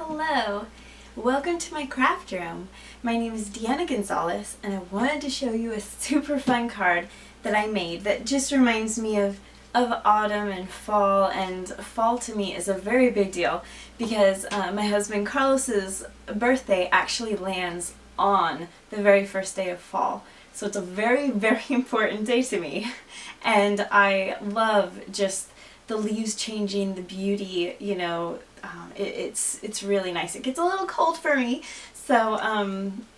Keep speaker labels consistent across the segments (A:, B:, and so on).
A: Hello! Welcome to my craft room. My name is Deanna Gonzalez and I wanted to show you a super fun card that I made that just reminds me of autumn and fall to me is a very big deal because my husband Carlos's birthday actually lands on the very first day of fall. So it's a very, very important day to me. And I love just the leaves changing, the beauty, you know, it's really nice. It gets a little cold for me, so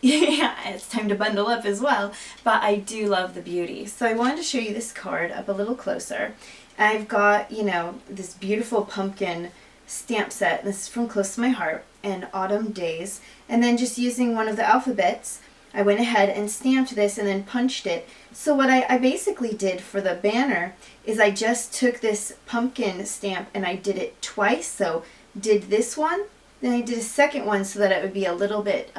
A: yeah, it's time to bundle up as well, but I do love the beauty. So I wanted to show you this card up a little closer. I've got, you know, this beautiful pumpkin stamp set. This is from Close to My Heart and Autumn Days, and then just using one of the alphabets, I went ahead and stamped this and then punched it. So what I basically did for the banner is I just took this pumpkin stamp and I did it twice. So did this one, then I did a second one so that it would be a little bit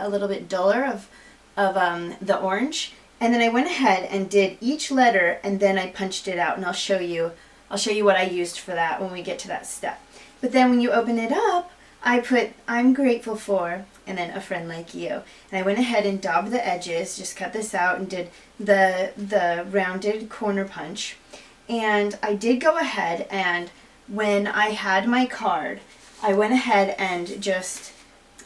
A: duller of the orange. And then I went ahead and did each letter and then I punched it out, and I'll show you what I used for that when we get to that step. But then when you open it up, I put I'm grateful for and then a friend like you. And I went ahead and daubed the edges, just cut this out and did the rounded corner punch. And I did go ahead and when I had my card, I went ahead and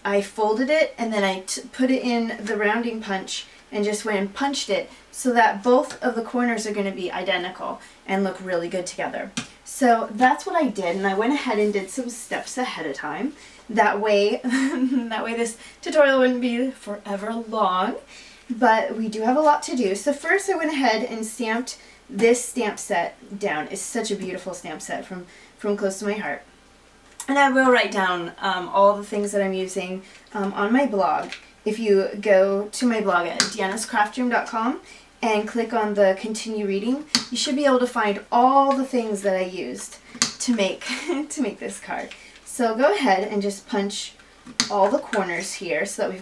A: I folded it and then I put it in the rounding punch and just went and punched it so that both of the corners are going to be identical and look really good together. So that's what I did, and I went ahead and did some steps ahead of time. That way this tutorial wouldn't be forever long, but we do have a lot to do. So first I went ahead and stamped this stamp set down. It's such a beautiful stamp set from Close to My Heart. And I will write down all the things that I'm using on my blog. If you go to my blog at deannascraftroom.com and click on the continue reading, you should be able to find all the things that I used to make this card. So go ahead and just punch all the corners here so that we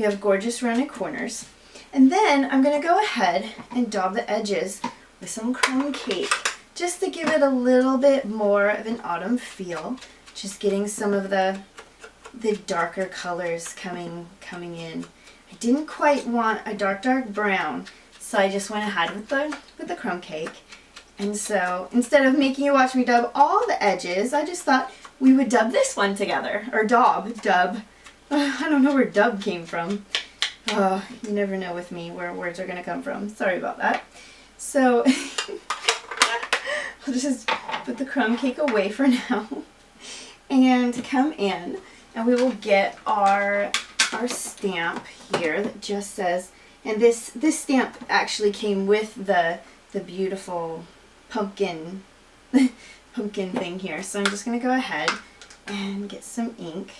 A: have gorgeous rounded corners. And then I'm going to go ahead and daub the edges with some crumb cake just to give it a little bit more of an autumn feel. Just getting some of the darker colors coming in. I didn't quite want a dark brown, so I just went ahead with the crumb cake. And so instead of making you watch me dub all the edges, I just thought we would dub this one together, or dub. I don't know where dub came from. Oh, you never know with me where words are going to come from. Sorry about that. So I'll just put the crumb cake away for now and come in, and we will get our stamp here that just says, and this stamp actually came with the beautiful pumpkin thing here. So I'm just going to go ahead and get some ink.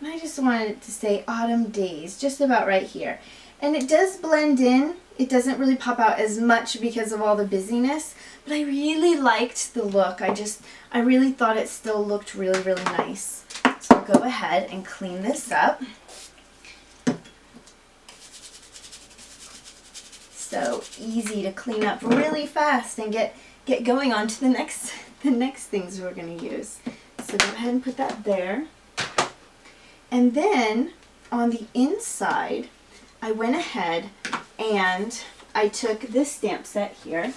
A: And I just wanted it to say Autumn Days, just about right here. And it does blend in. It doesn't really pop out as much because of all the busyness, but I really liked the look. I really thought it still looked really, really nice. So I'll go ahead and clean this up. So easy to clean up really fast and get going on to the next things we're going to use. So go ahead and put that there. And then on the inside, I went ahead and I took this stamp set here,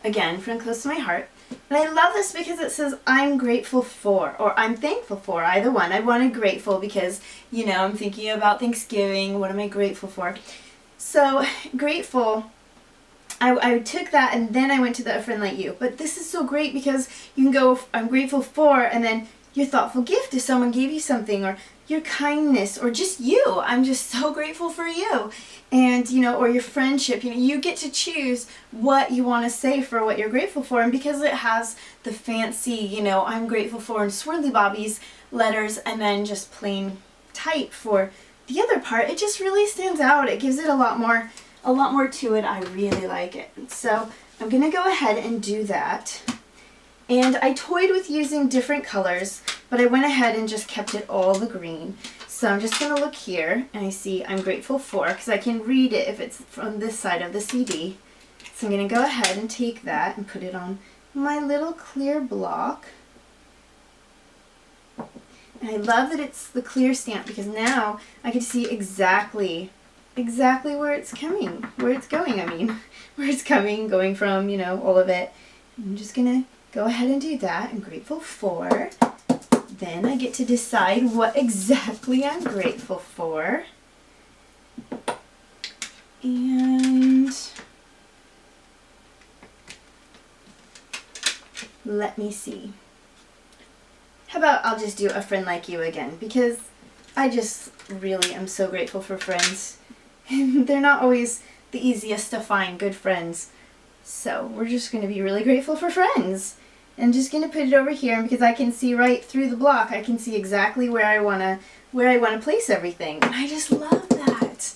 A: again from Close to My Heart. And I love this because it says I'm grateful for, or I'm thankful for, either one. I wanted grateful because, you know, I'm thinking about Thanksgiving. What am I grateful for? So grateful, I took that and then I went to the A Friend Like You. But this is so great because you can go I'm grateful for and then your thoughtful gift if someone gave you something, or your kindness, or just you. I'm just so grateful for you. And, you know, or your friendship. You know, you get to choose what you want to say for what you're grateful for. And because it has the fancy, you know, I'm grateful for and swirly bobbies letters and then just plain type for the other part, it just really stands out. It gives it a lot more to it. I really like it. So I'm going to go ahead and do that. And I toyed with using different colors, but I went ahead and just kept it all the green. So I'm just going to look here, and I see I'm grateful for, because I can read it if it's from this side of the CD. So I'm going to go ahead and take that and put it on my little clear block. And I love that it's the clear stamp because now I can see exactly where it's coming, where it's going, I mean, where it's coming, going from, you know, all of it. I'm just going to go ahead and do that. I'm grateful for. Then I get to decide what exactly I'm grateful for. And let me see. How about I'll just do a friend like you again, because I just really am so grateful for friends. They're not always the easiest to find, good friends. So we're just going to be really grateful for friends. I'm just going to put it over here because I can see right through the block. I can see exactly where I want to place everything. And I just love that.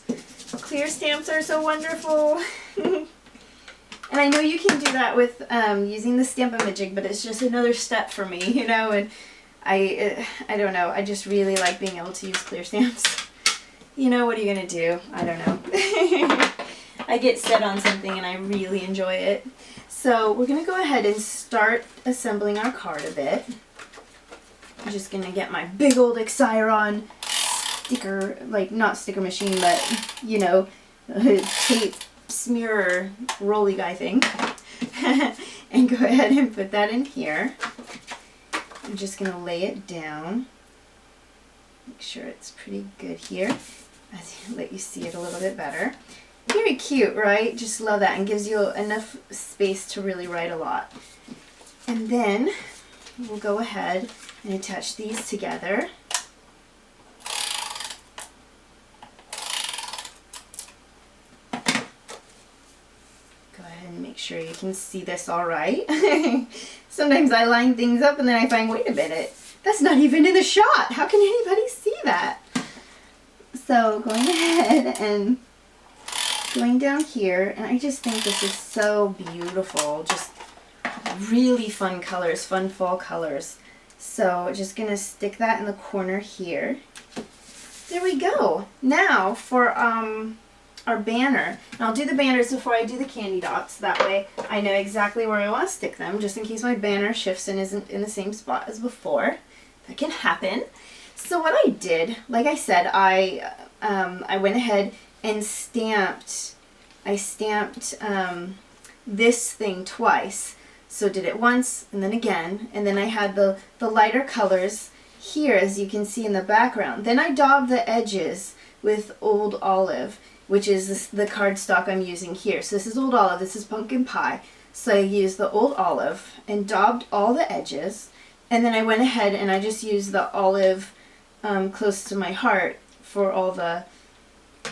A: Clear stamps are so wonderful. And I know you can do that with using the Stamp-A-Majig, but it's just another step for me, you know, and I don't know, I just really like being able to use clear stamps. You know, what are you going to do? I don't know. I get set on something and I really enjoy it. So we're going to go ahead and start assembling our card a bit. I'm just going to get my big old Exiron sticker, like not sticker machine, but, you know, tape smearer rolly guy thing. And go ahead and put that in here. I'm just going to lay it down. Make sure it's pretty good here. I'll let you see it a little bit better. Very cute, right? Just love that, and gives you enough space to really write a lot. And then we'll go ahead and attach these together. Go ahead and make sure you can see this all right. Sometimes I line things up and then I find, wait a minute, that's not even in the shot. How can anybody see that? So going ahead and going down here, and I just think this is so beautiful. Just really fun colors, fun fall colors. So just gonna stick that in the corner here. There we go. Now for our banner. And I'll do the banners before I do the candy dots. That way I know exactly where I want to stick them, just in case my banner shifts and isn't in the same spot as before. That can happen. So what I did, like I said, I went ahead and stamped this thing twice. So did it once and then again, and then I had the lighter colors here, as you can see in the background. Then I daubed the edges with Old Olive, which is the cardstock I'm using here. So this is Old Olive, this is Pumpkin Pie. So I used the Old Olive and daubed all the edges, and then I went ahead and I just used the olive close to my heart for all the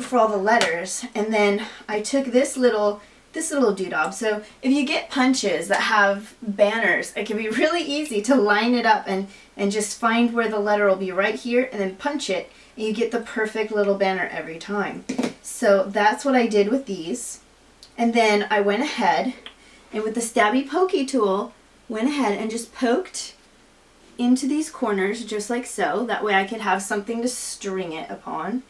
A: letters. And then I took this little doodad. So if you get punches that have banners, it can be really easy to line it up and just find where the letter will be right here and then punch it, and you get the perfect little banner every time. So that's what I did with these. And then I went ahead and with the Stabby Pokey tool, went ahead and just poked into these corners just like so. That way I could have something to string it upon.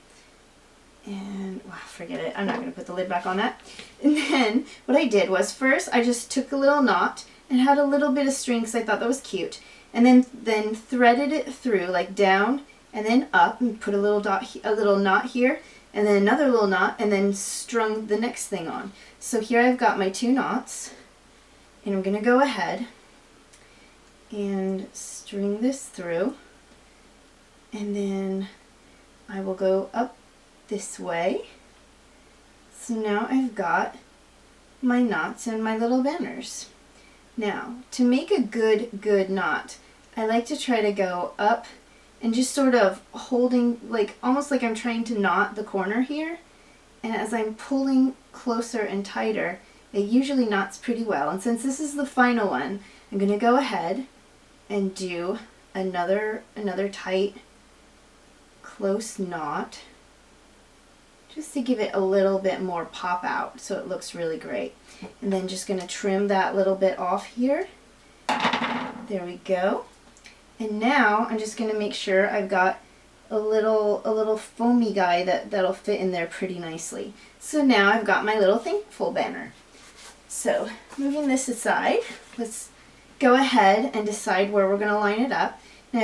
A: And, well, forget it. I'm not going to put the lid back on that. And then what I did was first I just took a little knot and had a little bit of string because I thought that was cute. And then threaded it through, like down and then up, and put a little knot here, and then another little knot, and then strung the next thing on. So here I've got my 2 knots, and I'm going to go ahead and string this through, and then I will go up this way. So now I've got my knots and my little banners. Now, to make a good knot, I like to try to go up and just sort of holding, like almost like I'm trying to knot the corner here. And as I'm pulling closer and tighter, it usually knots pretty well. And since this is the final one, I'm going to go ahead and do another tight, close knot, just to give it a little bit more pop out so it looks really great. And then just going to trim that little bit off here. There we go. And now I'm just going to make sure I've got a little foamy guy that'll fit in there pretty nicely. So now I've got my little thankful banner. So moving this aside, let's go ahead and decide where we're going to line it up. Now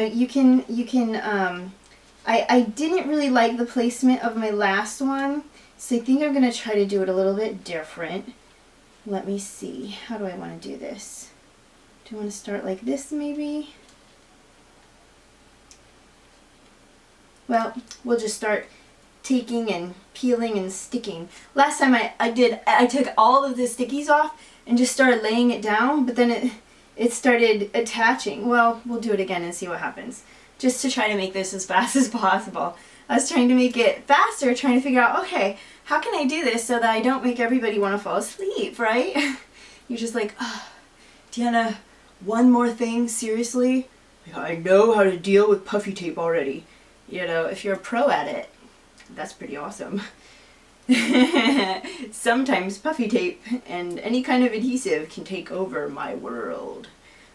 A: I didn't really like the placement of my last one, so I think I'm going to try to do it a little bit different. Let me see. How do I want to do this? Do I want to start like this maybe? Well, we'll just start taking and peeling and sticking. Last time I took all of the stickies off and just started laying it down, but then it started attaching. Well, we'll do it again and see what happens. Just to try to make this as fast as possible. I was trying to make it faster, trying to figure out, okay, how can I do this so that I don't make everybody want to fall asleep, right? You're just like, oh, Deanna, one more thing, seriously? I know how to deal with puffy tape already. You know, if you're a pro at it, that's pretty awesome. Sometimes puffy tape and any kind of adhesive can take over my world.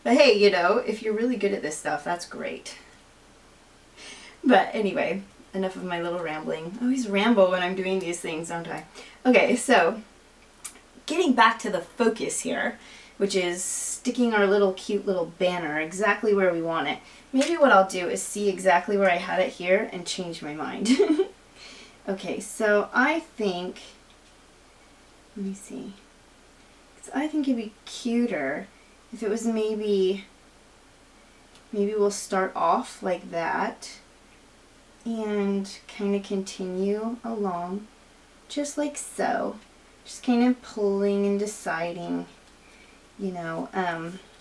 A: But hey, you know, if you're really good at this stuff, that's great. But anyway, enough of my little rambling. I always ramble when I'm doing these things, don't I? Okay, so getting back to the focus here, which is sticking our little cute little banner exactly where we want it. Maybe what I'll do is see exactly where I had it here and change my mind. Okay, so I think, let me see. So I think it'd be cuter if it was maybe we'll start off like that and kind of continue along just like so. Just kind of pulling and deciding, you know,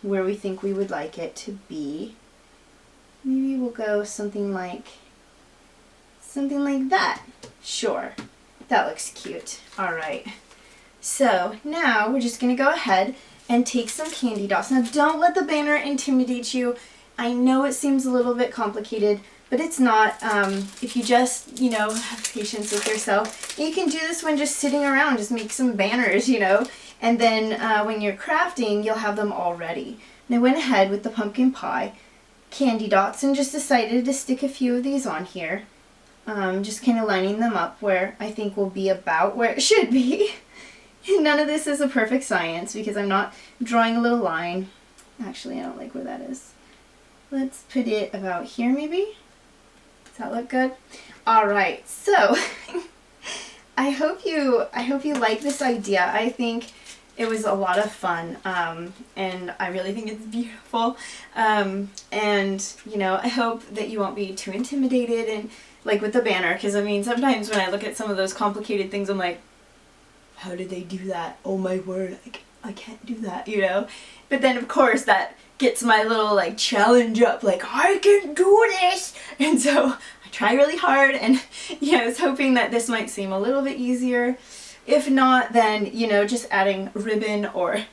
A: where we think we would like it to be. Maybe we'll go something like that. Sure, that looks cute. All right, so now we're just gonna go ahead and take some candy dots. Now don't let the banner intimidate you. I know it seems a little bit complicated, but it's not. If you just, you know, have patience with yourself, you can do this when just sitting around, just make some banners, you know, and then when you're crafting, you'll have them all ready. And I went ahead with the pumpkin pie candy dots and just decided to stick a few of these on here. Just kind of lining them up where I think will be about where it should be. None of this is a perfect science because I'm not drawing a little line. Actually, I don't like where that is. Let's put it about here maybe. Does that look good? All right, so I hope you like this idea. I think it was a lot of fun, and I really think it's beautiful. And you know, I hope that you won't be too intimidated and like with the banner, because I mean sometimes when I look at some of those complicated things, I'm like, how did they do that? Oh my word, I can't do that, you know? But then of course that gets my little like challenge up, like I can do this! And so I try really hard, and yeah, I was hoping that this might seem a little bit easier. If not, then, you know, just adding ribbon or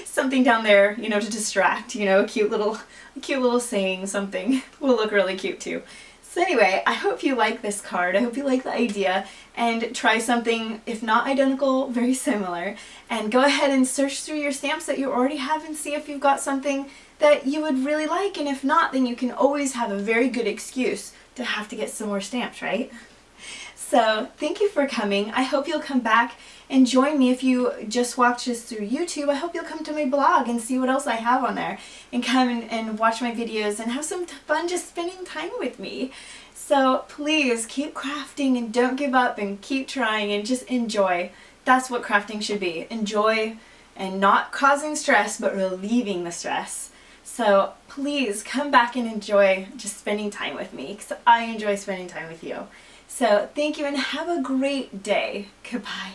A: something down there, you know, to distract, you know, a cute little saying something will look really cute too. So anyway, I hope you like this card. I hope you like the idea and try something, if not identical, very similar. And go ahead and search through your stamps that you already have and see if you've got something that you would really like. And if not, then you can always have a very good excuse to have to get some more stamps, right? So thank you for coming. I hope you'll come back and join me. If you just watch this through YouTube, I hope you'll come to my blog and see what else I have on there, and come and watch my videos and have some fun just spending time with me. So please keep crafting and don't give up and keep trying and just enjoy. That's what crafting should be. Enjoy and not causing stress, but relieving the stress. So please come back and enjoy just spending time with me, because I enjoy spending time with you. So thank you and have a great day. Goodbye.